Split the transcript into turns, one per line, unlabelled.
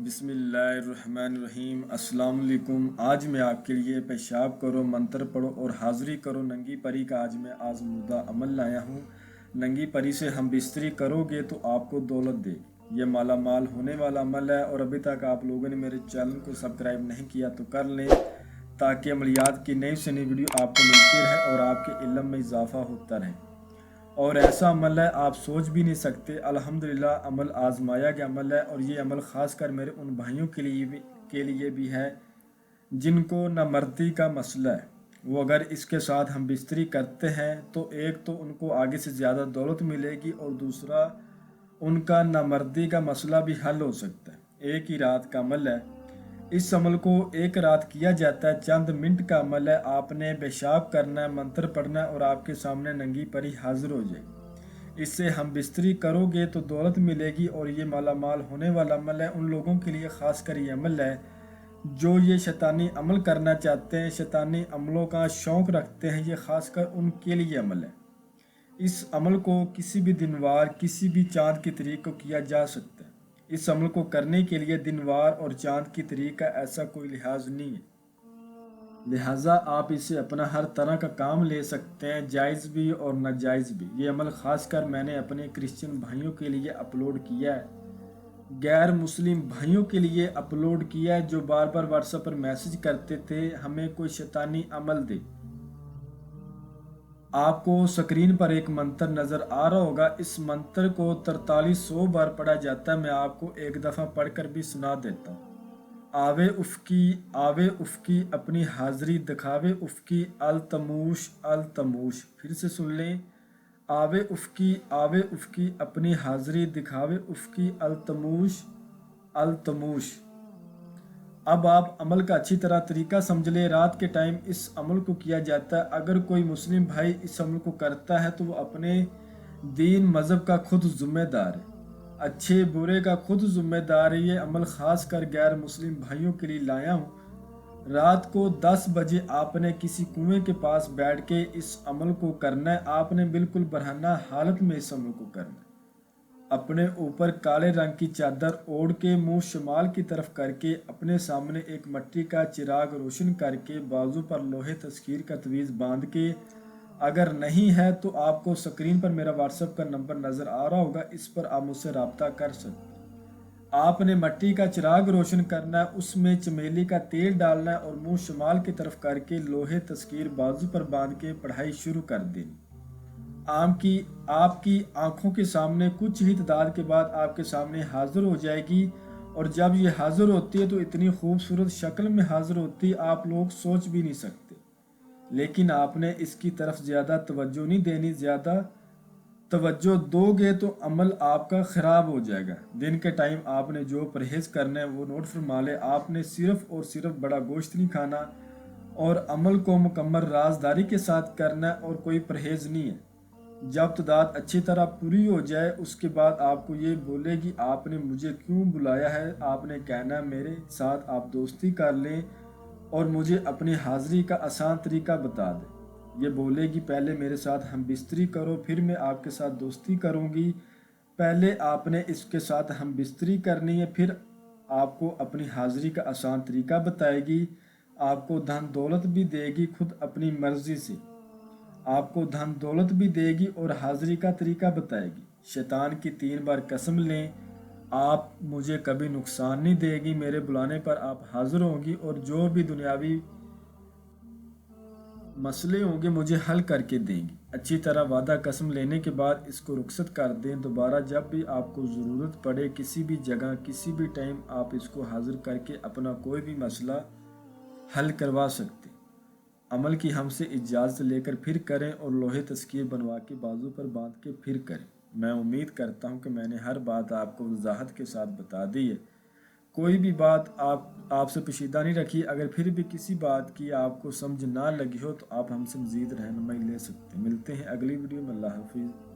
بسم اللہ الرحمن الرحیم۔ السلام علیکم۔ آج میں آپ کے لیے پیشاب کرو، منتر پڑھو اور حاضری کرو ننگی پری کا آج میں آزمودہ عمل لایا ہوں۔ ننگی پری سے ہم بستری کرو گے تو آپ کو دولت دے گی۔ یہ مالا مال ہونے والا عمل ہے، اور ابھی تک آپ لوگوں نے میرے چینل کو سبسکرائب نہیں کیا تو کر لیں، تاکہ عملیات کی نئی سے نئی ویڈیو آپ کو ملتی رہے اور آپ کے علم میں اضافہ ہوتا رہے۔ اور ایسا عمل ہے آپ سوچ بھی نہیں سکتے۔ الحمدللہ عمل آزمایا گیا عمل ہے، اور یہ عمل خاص کر میرے ان بھائیوں کے لیے بھی ہے جن کو نامردی کا مسئلہ ہے۔ وہ اگر اس کے ساتھ ہم بستری کرتے ہیں تو ایک تو ان کو آگے سے زیادہ دولت ملے گی، اور دوسرا ان کا نامردی کا مسئلہ بھی حل ہو سکتا ہے۔ ایک ہی رات کا عمل ہے، اس عمل کو ایک رات کیا جاتا ہے، چند منٹ کا عمل ہے۔ آپ نے پیشاب کرنا ہے، منتر پڑھنا ہے، اور آپ کے سامنے ننگی پری حاضر ہو جائے گی۔ اس سے ہم بستری کرو گے تو دولت ملے گی، اور یہ مالا مال ہونے والا عمل ہے۔ ان لوگوں کے لیے خاص کر یہ عمل ہے جو یہ شیطانی عمل کرنا چاہتے ہیں، شیطانی عملوں کا شوق رکھتے ہیں، یہ خاص کر ان کے لیے عمل ہے۔ اس عمل کو کسی بھی دنوار، کسی بھی چاند کی تاریخ کو کیا جا سکتا ہے۔ اس عمل کو کرنے کے لیے دنوار اور چاند کی تاریخ کا ایسا کوئی لحاظ نہیں ہے، لہٰذا آپ اسے اپنا ہر طرح کا کام لے سکتے ہیں، جائز بھی اور ناجائز بھی۔ یہ عمل خاص کر میں نے اپنے کرسچن بھائیوں کے لیے اپلوڈ کیا ہے، غیر مسلم بھائیوں کے لیے اپلوڈ کیا ہے، جو بار بار واٹس ایپ پر میسج کرتے تھے ہمیں کوئی شیطانی عمل دے۔ آپ کو سکرین پر ایک منتر نظر آ رہا ہوگا، اس منتر کو 4300 بار پڑھا جاتا ہے۔ میں آپ کو ایک دفعہ پڑھ کر بھی سنا دیتا ہوں۔ آوے افکی اپنی حاضری دکھاوے افکی التموش التموش۔ پھر سے سن لیں، آوے افکی اپنی حاضری دکھاوے افکی التموش التموش۔ اب آپ عمل کا اچھی طرح طریقہ سمجھ لیں۔ رات کے ٹائم اس عمل کو کیا جاتا ہے۔ اگر کوئی مسلم بھائی اس عمل کو کرتا ہے تو وہ اپنے دین مذہب کا خود ذمہ دار ہے، اچھے برے کا خود ذمہ دار ہے۔ یہ عمل خاص کر غیر مسلم بھائیوں کے لیے لایا ہوں۔ رات کو 10 بجے آپ نے کسی کنویں کے پاس بیٹھ کے اس عمل کو کرنا ہے۔ آپ نے بالکل برہنہ حالت میں اس عمل کو کرنا ہے۔ اپنے اوپر کالے رنگ کی چادر اوڑھ کے، منہ شمال کی طرف کر کے، اپنے سامنے ایک مٹی کا چراغ روشن کر کے، بازو پر لوہے تذکیر کا تعویذ باندھ کے، اگر نہیں ہے تو آپ کو سکرین پر میرا واٹس ایپ کا نمبر نظر آ رہا ہوگا، اس پر آپ مجھ سے رابطہ کر سکتے ہیں۔ آپ نے مٹی کا چراغ روشن کرنا ہے، اس میں چمیلی کا تیل ڈالنا ہے، اور منہ شمال کی طرف کر کے لوہے تذکیر بازو پر باندھ کے پڑھائی شروع کر دینی۔ آپ کی آنکھوں کے سامنے کچھ ہی تعداد کے بعد آپ کے سامنے حاضر ہو جائے گی، اور جب یہ حاضر ہوتی ہے تو اتنی خوبصورت شکل میں حاضر ہوتی ہے آپ لوگ سوچ بھی نہیں سکتے۔ لیکن آپ نے اس کی طرف زیادہ توجہ نہیں دینی، زیادہ توجہ دو گے تو عمل آپ کا خراب ہو جائے گا۔ دن کے ٹائم آپ نے جو پرہیز کرنا ہے وہ نوٹ فرما لے۔ آپ نے صرف اور صرف بڑا گوشت نہیں کھانا، اور عمل کو مکمل رازداری کے ساتھ کرنا ہے، اور کوئی پرہیز نہیں ہے۔ جب تعداد اچھی طرح پوری ہو جائے اس کے بعد آپ کو یہ بولے گی آپ نے مجھے کیوں بلایا ہے۔ آپ نے کہنا ہے میرے ساتھ آپ دوستی کر لیں اور مجھے اپنی حاضری کا آسان طریقہ بتا دیں۔ یہ بولے گی پہلے میرے ساتھ ہم بستری کرو، پھر میں آپ کے ساتھ دوستی کروں گی۔ پہلے آپ نے اس کے ساتھ ہم بستری کرنی ہے، پھر آپ کو اپنی حاضری کا آسان طریقہ بتائے گی۔ آپ کو دھن دولت بھی دے گی خود اپنی مرضی سے، آپ کو دھن دولت بھی دے گی اور حاضری کا طریقہ بتائے گی۔ شیطان کی 3 بار قسم لیں، آپ مجھے کبھی نقصان نہیں دے گی، میرے بلانے پر آپ حاضر ہوں گی، اور جو بھی دنیاوی مسئلے ہوں گے مجھے حل کر کے دیں گی۔ اچھی طرح وعدہ قسم لینے کے بعد اس کو رخصت کر دیں۔ دوبارہ جب بھی آپ کو ضرورت پڑے، کسی بھی جگہ کسی بھی ٹائم، آپ اس کو حاضر کر کے اپنا کوئی بھی مسئلہ حل کروا سکتے ہیں۔ عمل کی ہم سے اجازت لے کر پھر کریں، اور لوہے تذکیر بنوا کے بازو پر باندھ کے پھر کریں۔ میں امید کرتا ہوں کہ میں نے ہر بات آپ کو وضاحت کے ساتھ بتا دی ہے۔ کوئی بھی بات آپ سے پوشیدہ نہیں رکھی۔ اگر پھر بھی کسی بات کی آپ کو سمجھ نہ لگی ہو تو آپ ہم سے مزید رہنمائی لے سکتے ہیں۔ ملتے ہیں اگلی ویڈیو میں۔ اللہ حافظ۔